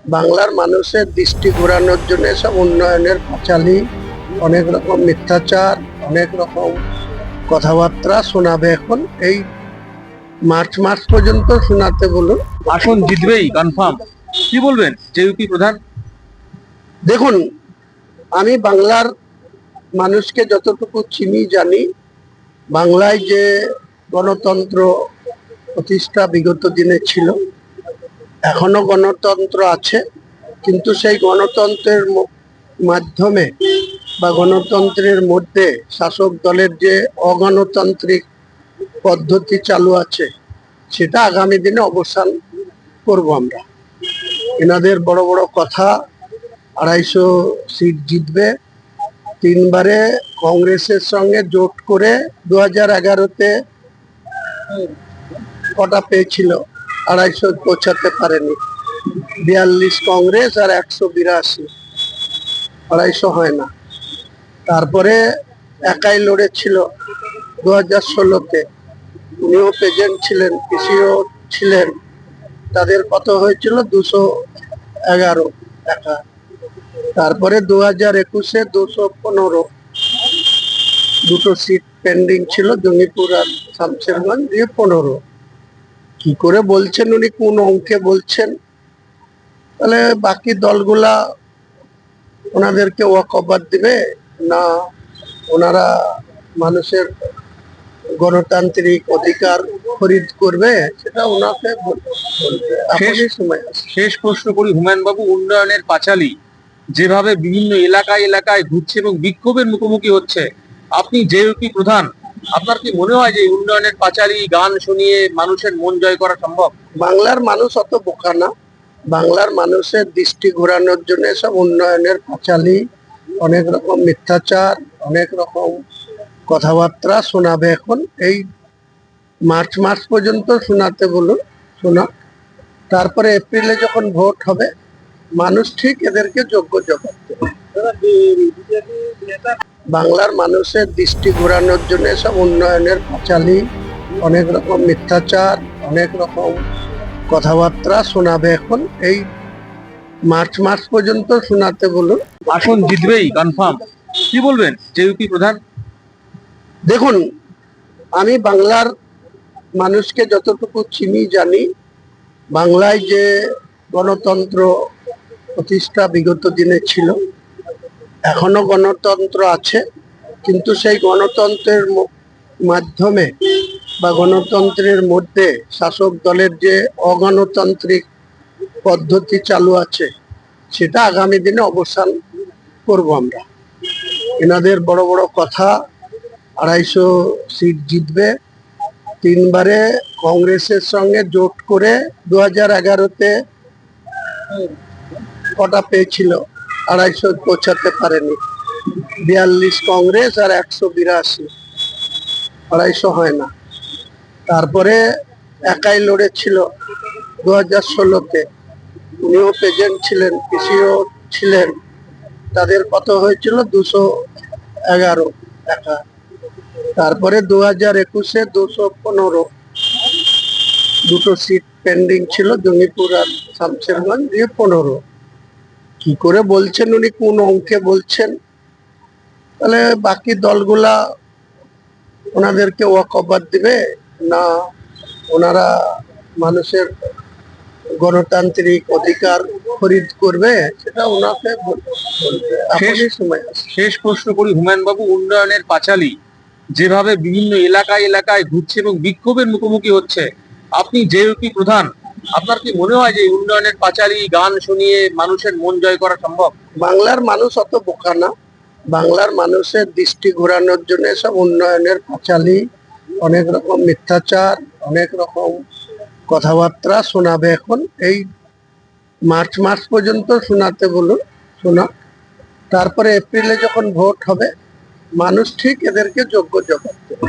বাংলার মানুষের দৃষ্টি ঘোরানোর জন্য সব উন্নয়নের পাঁচালী, অনেক রকম মিথ্যাচার, অনেক রকম কথাবার্তা শোনাবে। এখন এই মার্চ মাস পর্যন্ত শোনাতে বলুন। আসন জিতবেই কনফার্ম। কি বলবেন জেইউপি প্রধান? দেখুন, আমি বাংলার মানুষকে যতটুকু চিনি জানি, বাংলায় যে গণতন্ত্র প্রতিষ্ঠা বিগত দিনে ছিল, এখনো গণতন্ত্র আছে, কিন্তু সেই গণতন্ত্রের মাধ্যমে বা গণতন্ত্রের মধ্যে শাসক দলের যে অগণতান্ত্রিক পদ্ধতি চালু আছে, সেটা আগামী দিনে অবসান করব আমরা। এনাদের বড় বড় কথা, 250 সিট জিতবে, 3বারে কংগ্রেসের সঙ্গে জোট করে 2011-তে কটা পেয়েছিল, 250 পৌঁছাতে পারেনি। 42 কংগ্রেস আর 182, 250 হয় না। তারপরে একাই লড়েছিল 2016-তে, উনিও প্রেজেন্ট ছিলেন, পিসিও ছিলেন, তাদের কত হয়েছিল 211 একা। তারপরে 2021-এ 215, দুটো সিট পেন্ডিং ছিল, জঙ্গিপুর আর শামশেরগঞ্জ, দিয়ে 15। কি করে বলছেন উনি, কোন অঙ্কে বলছেন? তাহলে বাকি দলগুলা ওনাদেরকে ওয়াকওভার দিবে না ওনারা মানুষের গণতান্ত্রিক অধিকার খরিদ করবে, সেটা ওনাকে বলবে। এখনই সময় আছে। শেষ প্রশ্ন করি হুমায়ুন বাবু, উন্নয়নের পাঁচালী যেভাবে বিভিন্ন এলাকায় এলাকায় ঘুরছে এবং বিক্ষোভের মুখোমুখি হচ্ছে, আপনি জেইউপি প্রধান, আপনার কি মনে হয় যে উন্নয়নের পাঁচালী গান শুনিয়ে মানুষের মন জয় করা সম্ভব? বাংলার মানুষ অত বোকা না। বাংলার মানুষের দৃষ্টি ঘোরানোর জন্য সব উন্নয়নের পাঁচালী, অনেক রকম মিথ্যাচার, অনেক রকম কথাবার্তা শোনাবে। এখন এই মার্চ মাস পর্যন্ত শোনাতে বলুন, শোনা। তারপরে এপ্রিলে যখন ভোট হবে, মানুষ ঠিক এদেরকে যোগ্য জবাব দেবে। বাংলার মানুষের দৃষ্টি ঘোরানোর জন্য সব উন্নয়নের পাঁচালী, অনেক রকম মিথ্যাচার, অনেক রকম কথাবার্তা শোনাবে। এখন এই মার্চ মাস পর্যন্ত শোনাতে বলুন। আসন জিতবেই কনফার্ম। কি বলবেন জেইউপি প্রধান? দেখুন, আমি বাংলার মানুষকে যতটুকু চিনি জানি, বাংলায় যে গণতন্ত্র প্রতিষ্ঠা বিগত দিনে ছিল, এখনো গণতন্ত্র আছে, কিন্তু সেই গণতন্ত্রের মাধ্যমে বা গণতন্ত্রের মধ্যে শাসক দলের যে অগণতান্ত্রিক পদ্ধতি চালু আছে, সেটা আগামী দিনে অবসান করব আমরা। এনাদের বড় বড় কথা, 250 সিট জিতবে, 3বারে কংগ্রেসের সঙ্গে জোট করে 2011-তে কটা পেয়েছিল, 250 পৌঁছাতে পারেনি। 42 কংগ্রেস আর 182, 250 হয় না। তারপরে একাই লড়েছিল 2016-তে, উনিও প্রেজেন্ট ছিলেন, পিসিও ছিলেন, তাদের কত হয়েছিল 211 একা। তারপরে 2021-এ 215, দুটো সিট পেন্ডিং ছিল, জঙ্গিপুর আর শামশেরগঞ্জ, দিয়ে 15। কি করে বলছেন উনি, কোন অঙ্কে বলছেন? তাহলে বাকি দলগুলা ওনাদেরকে ওয়াকওভার দিবে না ওনারা মানুষের গণতান্ত্রিক অধিকার খরিদ করবে, সেটা ওনাকে বলবে। এখনই সময় আছে। শেষ প্রশ্ন করি হুমায়ুন বাবু, উন্নয়নের পাঁচালী যেভাবে বিভিন্ন এলাকায় এলাকায় ঘুরছে এবং বিক্ষোভের মুখোমুখি হচ্ছে, আপনি জেইউপি প্রধান, আপনার কি মনে হয় যে উন্নয়নের পাঁচালী গান শুনিয়ে মানুষের মন জয় করা সম্ভব? বাংলার মানুষ অত বোকা না। বাংলার মানুষের দৃষ্টি ঘোরানোর জন্য সব উন্নয়নের পাঁচালী, অনেক রকম মিথ্যাচার, অনেক রকম কথাবার্তা শোনাবে। এখন এই মার্চ মাস পর্যন্ত শোনাতে বলুন, শোনা। তারপরে এপ্রিলে যখন ভোট হবে, মানুষ ঠিক এদেরকে যোগ্য জবাব দেবে।